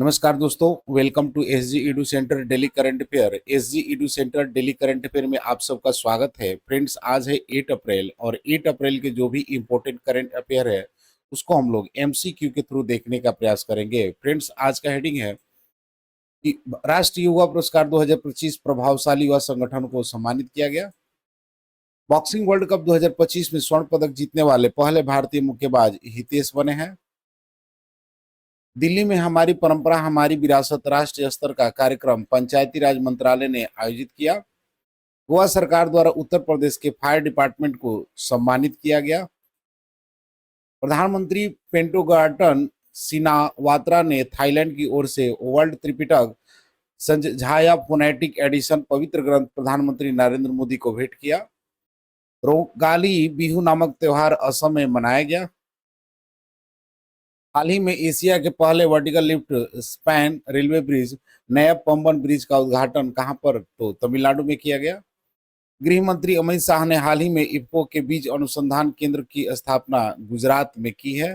नमस्कार दोस्तों, welcome to SG Edu centre daily current affair. SG Edu centre daily current affair में आप सबका स्वागत है। फ्रेंड्स, आज है 8 अप्रैल और 8 अप्रैल के जो भी इम्पोर्टेंट करंट अफेयर है उसको हम लोग एमसीक्यू के थ्रू देखने का प्रयास करेंगे। फ्रेंड्स, आज का हेडिंग है कि राष्ट्रीय युवा पुरस्कार 2025 प्रभावशाली युवा संगठन को सम्मानित किया गया। बॉक्सिंग वर्ल्ड कप 2025 में स्वर्ण पदक जीतने वाले पहले भारतीय मुक्केबाज हितेश बने हैं। दिल्ली में हमारी परंपरा हमारी विरासत राष्ट्रीय स्तर का कार्यक्रम पंचायती राज मंत्रालय ने आयोजित किया। गोवा सरकार द्वारा उत्तर प्रदेश के फायर डिपार्टमेंट को सम्मानित किया गया। प्रधानमंत्री पेंटोगाटन सिनावात्रा ने थाईलैंड की ओर से वर्ल्ड त्रिपिटक संझाया फोनेटिक एडिशन पवित्र ग्रंथ प्रधानमंत्री नरेंद्र मोदी को भेंट किया। रोगाली बिहू नामक त्योहार असम में मनाया गया। हाल ही में एशिया के पहले vertical lift span railway bridge नया पंबन ब्रिज का उद्घाटन कहां पर, तो तमिलनाडु में किया गया। गृह मंत्री अमित शाह ने हाल ही में इफ्को के बीज अनुसंधान केंद्र की स्थापना गुजरात में की है।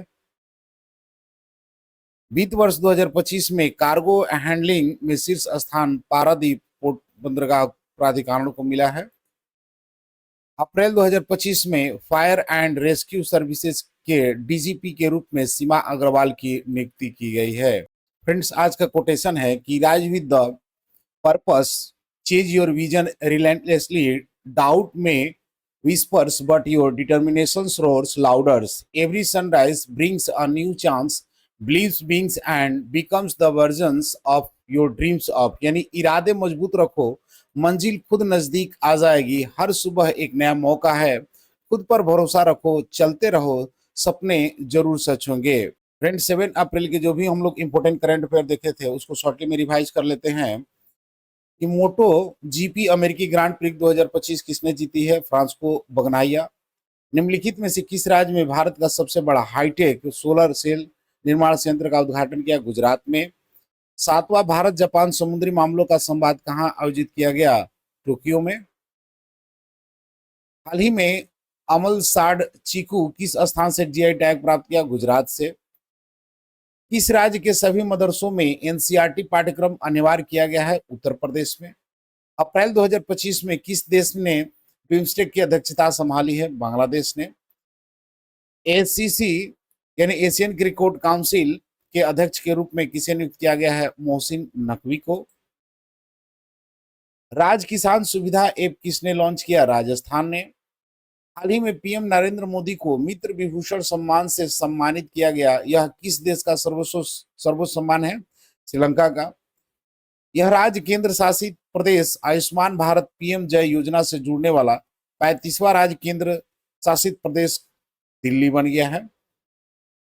वित्त वर्ष 2025 में कार्गो हैंडलिंग में शीर्ष स्थान पारादीप पोर्ट बंदरगाह प्राधिकरण को मिला है। अप्रैल 2025 में फायर एंड रेस्क्यू सर्विसेज के डीजीपी के रूप में सीमा अग्रवाल की नियुक्ति की गई है। फ्रेंड्स, आज का कोटेशन है कि rise with the purpose, chase your vision relentlessly, doubt में whispers but your determination roars louder. Every sunrise brings a new chance, believes beings and becomes the versions of your dreams of। यानी इरादे मजबूत रखो, मंजिल खुद नजदीक आ जाएगी। हर सुबह एक नया मौका है, खुद पर भरोसा रखो, चलते रहो, सपने जरूर सच होंगे। फ्रेंड, 7 अप्रैल के जो भी हम लोग इंपोर्टेंट करंट अफेयर देखे थे उसको शॉर्टली में रिवाइज कर लेते हैं कि मोटो जीपी अमेरिकी ग्रांड प्रिक्स 2025 किसने जीती है? फ्रांसिस्को बगनाया। निम्नलिखित में से किस राज्य में भारत का सबसे बड़ा हाईटेक सोलर सेल निर्माण संयंत्र का उद्घाटन किया? गुजरात में। 7वां भारत जापान समुद्री मामलों का संवाद कहां आयोजित किया गया? टोक्यो में। हाल ही में अमल साड चीकू किस स्थान से जीआई टैग प्राप्त किया? गुजरात से। किस राज्य के सभी मदरसों में एनसीईआरटी पाठ्यक्रम अनिवार्य किया गया है? उत्तर प्रदेश में। अप्रैल 2025 में किस देश ने बिम्स्टेक की अध्यक्षता संभाली है? बांग्लादेश ने। एसीसी यानी एशियन क्रिकेट काउंसिल के अध्यक्ष के रूप में किसे नियुक्त किया गया है? मोहसिन नकवी को। राज किसान सुविधा ऐप किसने लॉन्च किया? राजस्थान ने। हाल ही में पीएम नरेंद्र मोदी को मित्र विभूषण सम्मान से सम्मानित किया गया। यह किस देश का सर्वोच्च सम्मान है? श्रीलंका का। यह राज्य केंद्र शासित प्रदेश आयुष्मान भारत पीएम जय योजना से जुड़ने वाला 35वां राज्य केंद्र शासित प्रदेश दिल्ली बन गया है।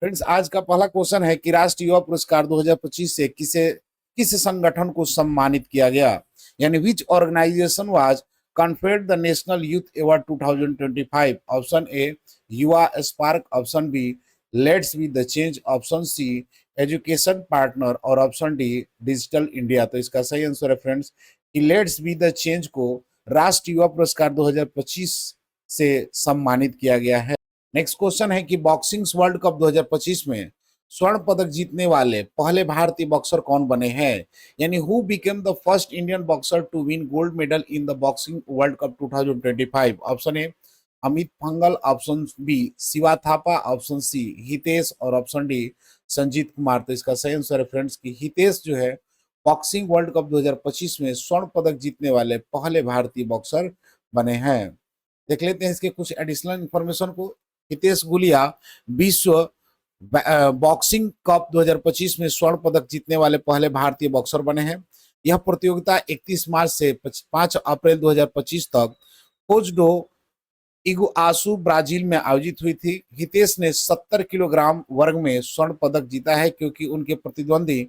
फ्रेंड्स, आज का पहला क्वेश्चन है कि राष्ट्रीय युवा पुरस्कार 2025 से किस संगठन को सम्मानित किया गया? यानी which organization was conferred the national youth award 2025? Option A Yuva spark, option B let's be the change, option C education partner और ऑप्शन डी डिजिटल इंडिया। तो इसका सही आंसर है फ्रेंड्स कि लेट्स बी द चेंज को राष्ट्रीय युवा पुरस्कार 2025 से सम्मानित किया गया है। नेक्स्ट क्वेश्चन है कि बॉक्सिंग वर्ल्ड कप 2025 में स्वर्ण पदक जीतने वाले पहले भारतीय बॉक्सर कौन बने हैं? यानी who became the first Indian boxer to win gold medal in the boxing world cup 2025? Option A Amit Panghal, option B Shiva Thapa, option C Hitesh और ऑप्शन डी संजीत कुमार। तो इसका सही आंसर है फ्रेंड्स कि हितेश जो है बॉक्सिंग वर्ल्ड कप 2025 में स्वर्ण पदक जीतने वाले पहले भारतीय बॉक्सर बने हैं। देख लेते हैं इसके कुछ एडिशनल इंफॉर्मेशन को। हितेश गुलिया विश्व बॉक्सिंग कप 2025 में स्वर्ण पदक जीतने वाले पहले भारतीय बॉक्सर बने हैं। यह प्रतियोगिता 31 मार्च से 5 अप्रैल 2025 तक कोजडो इगुआसू ब्राजील में आयोजित हुई थी। हितेश ने 70 किलोग्राम वर्ग में स्वर्ण पदक जीता है क्योंकि उनके प्रतिद्वंदी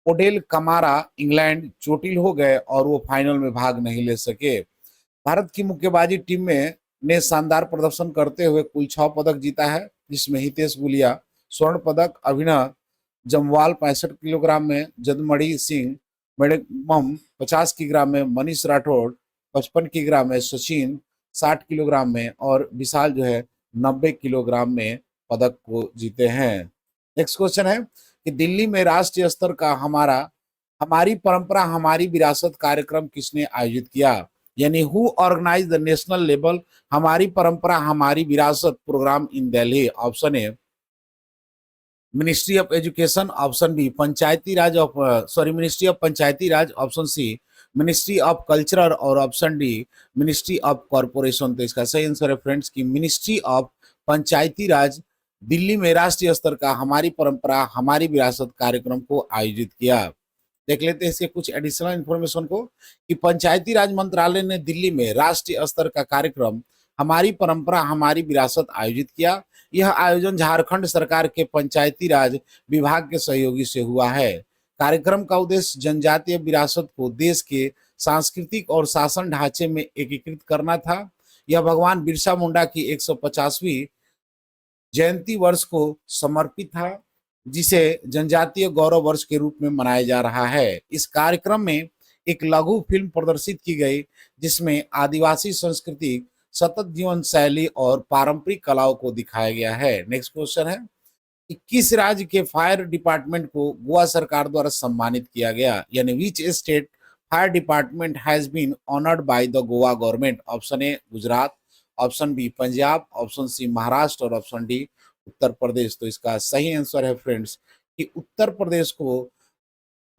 ओडेल कमारा इंग्लैंड चोटिल हो गए और वो फाइनल में भाग नहीं ले सके। भारत की मुक्केबाजी टीम में ने शानदार प्रदर्शन करते हुए कुल 6 पदक जीता है, जिसमें हितेश गुलिया स्वर्ण पदक, अभिनव जमवाल 65 किलोग्राम में, जदमणि सिंह मेडमम 50 किलोग्राम में, मनीष राठौड़ 55 किलोग्राम में, सचिन 60 किलोग्राम में और विशाल जो है 90 किलोग्राम में पदक को जीते हैं। नेक्स्ट क्वेश्चन है कि दिल्ली में राष्ट्रीय स्तर का हमारी परंपरा हमारी विरासत कार्यक्रम किसने आयोजित किया? यानी who organize the national level Hamari Parampara Hamari Virasat program in Delhi? Option A ministry of education, option B ministry of Panchayati Raj, option C ministry of cultural और option D ministry of corporation. तो इसका सही आंसर है फ्रेंड्स की मिनिस्ट्री ऑफ पंचायती राज दिल्ली में राष्ट्रीय स्तर का हमारी परंपरा हमारी विरासत कार्यक्रम को आयोजित किया। देख लेते हैं इसके कुछ एडिशनल इंफॉर्मेशन को कि पंचायती राज मंत्रालय ने दिल्ली में राष्ट्रीय स्तर का कार्यक्रम हमारी परंपरा हमारी विरासत आयोजित किया। यह आयोजन झारखंड सरकार के पंचायती राज विभाग के सहयोगी से हुआ है। कार्यक्रम का उद्देश्य जनजातीय विरासत को देश के सांस्कृतिक और शासन ढांचे में एकीकृत करना था। यह भगवान बिरसा मुंडा की 150वीं जयंती वर्ष को समर्पित था, जिसे जनजातीय गौरव वर्ष के रूप में मनाया जा रहा है। इस कार्यक्रम में एक लघु फिल्म प्रदर्शित की गई जिसमें आदिवासी संस्कृति, सतत जीवन शैली और पारंपरिक कलाओं को दिखाया गया है। नेक्स्ट क्वेश्चन है कि किस राज्य के फायर डिपार्टमेंट को गोवा सरकार द्वारा सम्मानित किया गया? यानी which state fire department has been honoured by the Goa government? Option A Gujarat, option B Punjab, option C Maharashtra और ऑप्शन डी उत्तर प्रदेश। तो इसका सही आंसर है फ्रेंड्स कि उत्तर प्रदेश को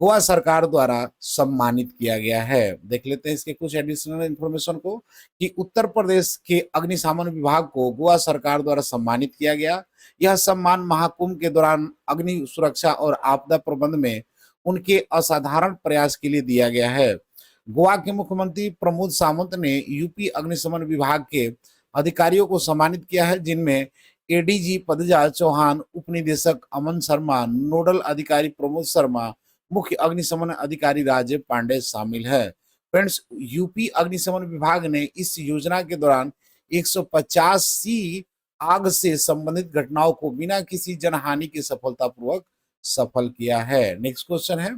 गोवा सरकार द्वारा सम्मानित किया गया है। देख लेते हैं इसके कुछ एडिशनल इंफॉर्मेशन को कि उत्तर प्रदेश के अग्निशमन विभाग को गोवा सरकार द्वारा सम्मानित किया गया। यह सम्मान महाकुंभ के दौरान अग्नि सुरक्षा और आपदा प्रबंधन में उनके असाधारण प्रयास के लिए दिया गया है। गोवा के मुख्यमंत्री प्रमोद सावंत ने यूपी अग्निशमन विभाग के अधिकारियों को सम्मानित किया है, जिनमें एडीजी पदजा चौहान, उपनिदेशक अमन शर्मा, नोडल अधिकारी प्रमोद शर्मा, मुख्य अग्निशमन अधिकारी राजीव पांडे शामिल है। फ्रेंड्स, यूपी अग्निशमन विभाग ने इस योजना के दौरान 150 सी आग से संबंधित घटनाओं को बिना किसी जनहानि के सफलतापूर्वक सफल किया है। नेक्स्ट क्वेश्चन है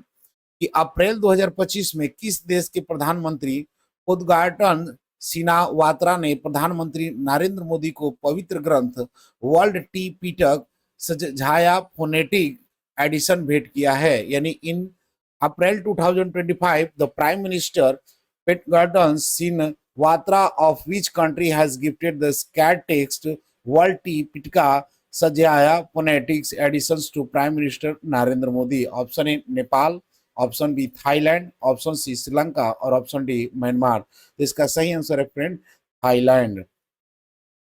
कि अप्रैल 2025 में किस देश के प्रधानमंत्री उद्घाटन सिनावात्रा ने प्रधानमंत्री नरेंद्र मोदी को पवित्र ग्रंथ वर्ल्ड टी पिटक सजाया फोनेटिक एडिशन भेंट किया है? यानी in April 2025 the prime minister Paetongtarn Shinawatra of which country has gifted the sacred text world Tipitaka Sajjaya phonetics editions to prime minister Narendra Modi? Option A Nepal, option B Thailand, option C Sri Lanka और option D Myanmar. तो इसका सही answer है friend Thailand.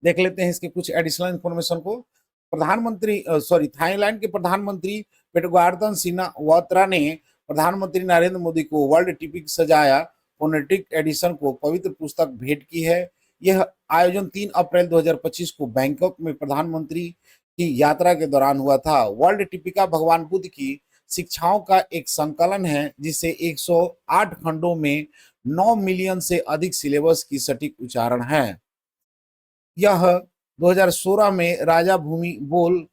देख लेते हैं इसके कुछ एडिशनल इंफॉर्मेशन को। थाईलैंड के प्रधानमंत्री पेटगार्दन सिनावात्रा ने प्रधानमंत्री नरेंद्र मोदी को वर्ल्ड टिपिक सजाया फोनेटिक एडिशन को पवित्र पुस्तक भेंट की है। यह आयोजन 3 अप्रैल 2025 को बैंकॉक में प्रधानमंत्री की यात्रा के दौरान हुआ था। वर्ल्ड टिपिका भगवान बुद्ध की शिक्षाओं का एक संकलन है, जिसे 108 खंडों में 9 मिलियन से अधिक सिलेबस की सटीक उच्चारण है। यह 2016 में राजा भूमि बोल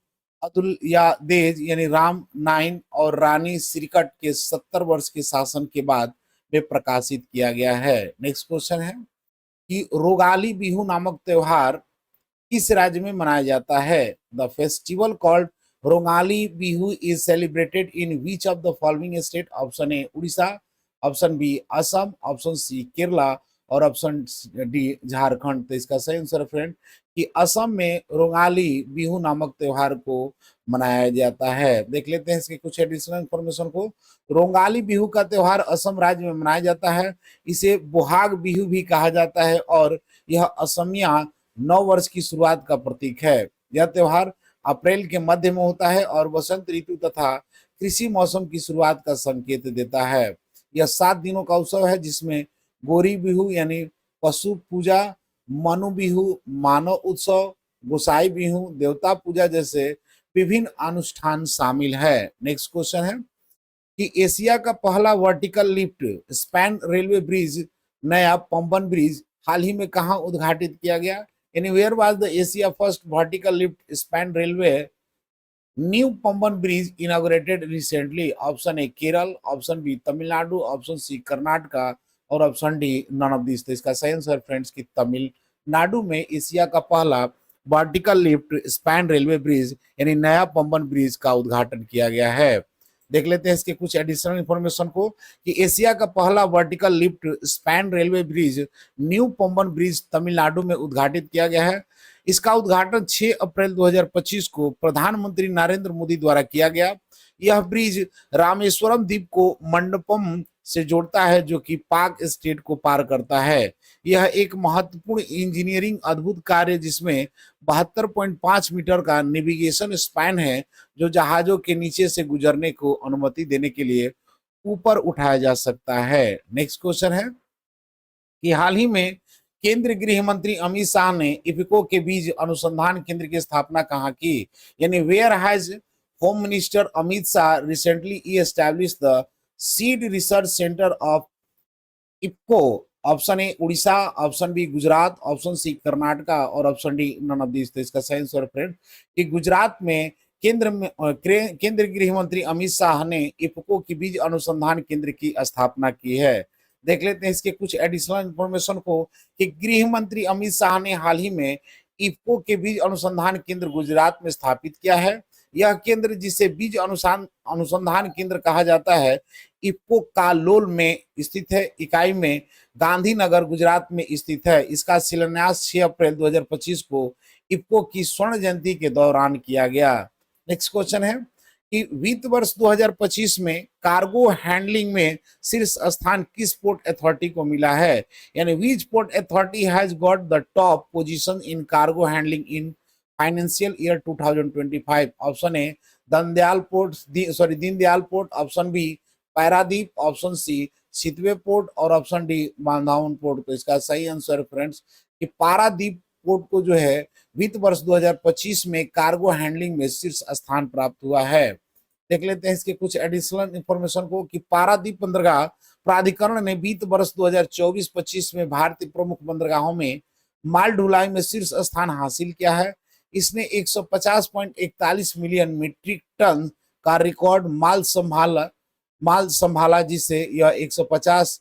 अदुलयादेज यानी राम नाइन और रानी सिरिकट के 70 वर्ष के शासन के बाद में प्रकाशित किया गया है। नेक्स्ट क्वेश्चन है कि रोगाली बिहू नामक त्योहार किस राज्य में मनाया जाता है? The festival called Rongali Bihu is celebrated in which of the following state? Option A Orissa, option B Assam, option C Kerala और ऑप्शन डी झारखंड। तो इसका सही आंसर फ्रेंड कि असम में रोगाली बिहू नामक त्योहार को मनाया जाता है। देख लेते हैं इसके कुछ एडिशनल इंफॉर्मेशन को। रोगाली बिहू का त्योहार असम राज्य में मनाया जाता है। इसे बोहाग बिहू भी कहा जाता है और यह असमिया नव वर्ष की शुरुआत का प्रतीक है। यह त्योहार अप्रैल के मध्य में होता है और वसंत ऋतु तथा कृषि मौसम की शुरुआत का संकेत देता है। यह 7 दिनों का उत्सव है, जिसमें गोरी बिहू यानी पशु पूजा, मनु बिहू मानव उत्सव, गोसाई बिहू देवता पूजा जैसे विभिन्न अनुष्ठान शामिल है। नेक्स्ट क्वेश्चन है कि एशिया का पहला vertical lift span railway bridge नया पंबन ब्रिज हाल ही में कहां उद्घाटित किया गया? यानी where was the Asia first vertical lift span railway new Pamban bridge inaugurated recently? Option A Kerala, option B Tamil Nadu, option C Karnataka और option D none of this. तो इसका सही आंसर फ्रेंड्स की तमिलनाडु में एशिया का पहला vertical lift span railway bridge यानी नया पंबन ब्रिज का उद्घाटन किया गया है। देख लेते हैं इसके कुछ एडिशनल इंफॉर्मेशन को कि एशिया का पहला vertical lift span railway bridge new Pamban bridge Tamil Nadu में उद्घाटित किया गया है। इसका उद्घाटन 6 अप्रैल 2025 को प्रधानमंत्री नरेंद्र मोदी द्वारा किया गया। यह ब्रिज रामेश्वरम द्वीप को मंडपम से जोड़ता है जो कि पाक स्टेट को पार करता है। यह एक महत्वपूर्ण इंजीनियरिंग अद्भुत कार्य जिसमें 72.5 मीटर का नेविगेशन स्पैन है जो जहाजों के नीचे से गुजरने को अनुमति देने के लिए ऊपर उठाया जा सकता है। नेक्स्ट क्वेश्चन है कि हाल ही में केंद्रीय गृह मंत्री अमित शाह ने इफको के बीज अनुसंधान केंद्र की स्थापना कहाँ की, यानी where has home minister Amit Shah recently establish the seed research centre of IFFCO. Option A Orissa, option B Gujarat, option C Karnataka और option D none of this. तो इसका सही आंसर फ्रेंड कि गुजरात में केंद्रीय गृह मंत्री अमित शाह ने इफको की बीज अनुसंधान केंद्र की स्थापना की है। देख लेते हैं इसके कुछ एडिशनल इंफॉर्मेशन को कि गृह मंत्री अमित शाह ने हाल ही में इफको के बीज अनुसंधान केंद्र गुजरात में स्थापित किया है। यह केंद्र जिसे बीज अनुसंधान केंद्र कहा जाता है इफको कालोल में स्थित है। इकाई में गांधीनगर गुजरात में स्थित है। इसका शिलान्यास 6 अप्रैल 2025 को इफको की स्वर्ण जयंती के दौरान किया गया। नेक्स्ट क्वेश्चन है कि वित्त वर्ष 2025 में कार्गो हैंडलिंग में शीर्ष स्थान किस पोर्ट अथॉरिटी को मिला है, यानी which port authority has got the top position in cargo handling in financial year 2025। Option A Deendayal port, option B Paradip, option C Sittwe port और ऑप्शन डी बांधावन पोर्ट। तो इसका सही आंसर फ्रेंड्स कि पारादीप पोर्ट को जो है वित्त वर्ष 2025 में कार्गो हैंडलिंग में शीर्ष स्थान प्राप्त हुआ है। देख लेते हैं इसके कुछ एडिशनल इंफॉर्मेशन को कि पारादीप बंदरगाह प्राधिकरण ने वित्त वर्ष 2024-25 में भारतीय प्रमुख बंदरगाहों में माल ढुलाई में शीर्ष स्थान हासिल किया है। इसने 150.41 मिलियन मीट्रिक टन का रिकॉर्ड माल संभाला जिससे यह 150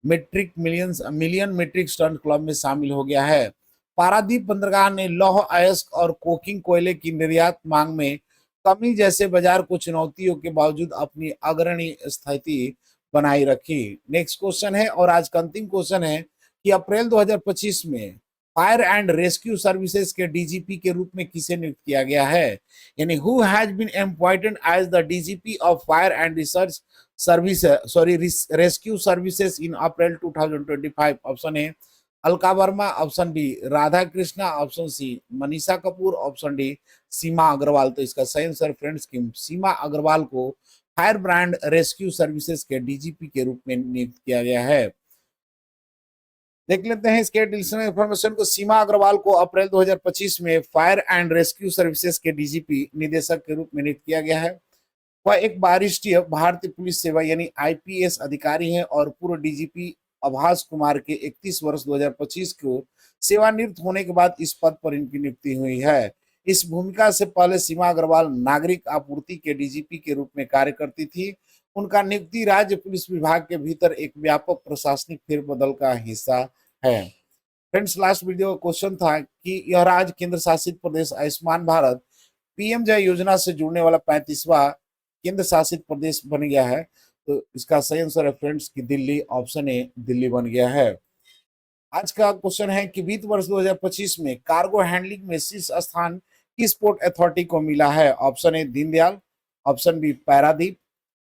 मिलियन मीट्रिक टन क्लब में शामिल हो गया है। पारादीप बंदरगाह ने लौह अयस्क और कोकिंग कोयले की निर्यात मांग में कमी जैसे बाजार को चुनौतियों के बावजूद अपनी अग्रणी स्थिति बनाई रखी। नेक्स्ट क्वेश्चन है और आज का अंतिम क्वेश्चन है कि अप्रैल 2025 में फायर एंड रेस्क्यू सर्विसेज के डीजीपी के रूप में किसे नियुक्त किया गया है, यानी who has been appointed as the DGP of fire and rescue services in April 2025। Option A Alka Verma, option B Radha Krishna, option C Manisha Kapoor, option D Seema Agarwal. तो इसका सही आंसर फ्रेंड्स की सीमा अग्रवाल को फायर ब्रांड रेस्क्यू सर्विसेज के डीजीपी के रूप में नियुक्त किया गया है। देख लेते हैं इसके एडिशनल इंफॉर्मेशन को। सीमा अग्रवाल को अप्रैल 2025 में फायर एंड रेस्क्यू सर्विसेज के डीजीपी निदेशक के रूप में नियुक्त किया गया है। वह एक वरिष्ठ भारतीय पुलिस सेवा यानी आईपीएस अधिकारी हैं और पूर्व डीजीपी आभास कुमार के 31 वर्ष 2025 को सेवानिवृत्त होने के बाद इस पद पर इनकी नियुक्ति हुई है। इस भूमिका से पहले सीमा अग्रवाल नागरिक आपूर्ति के डीजीपी के रूप में कार्य करती थी। उनका नियुक्ति राज्य पुलिस विभाग के भीतर एक व्यापक प्रशासनिक फेरबदल का हिस्सा है। फ्रेंड्स लास्ट वीडियो क्वेश्चन था कि यह राज्य केंद्र शासित प्रदेश आयुष्मान भारत पीएम जय योजना से जुड़ने वाला 35वां केंद्र शासित प्रदेश बन गया है। तो इसका सही आंसर है फ्रेंड्स की दिल्ली। ऑप्शन ए दिल्ली बन गया है। आज का क्वेश्चन है कि वित्त वर्ष 2025 में कार्गो हैंडलिंग में शीर्ष स्थान किस पोर्ट अथॉरिटी को मिला है। Option A Deendayal, option B Paradip,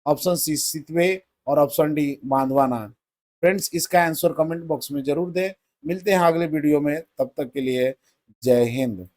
option C Sittwe और ऑप्शन डी बांधवाना। फ्रेंड्स इसका आंसर कमेंट बॉक्स में जरूर दें। मिलते हैं अगले वीडियो में, तब तक के लिए जय हिंद।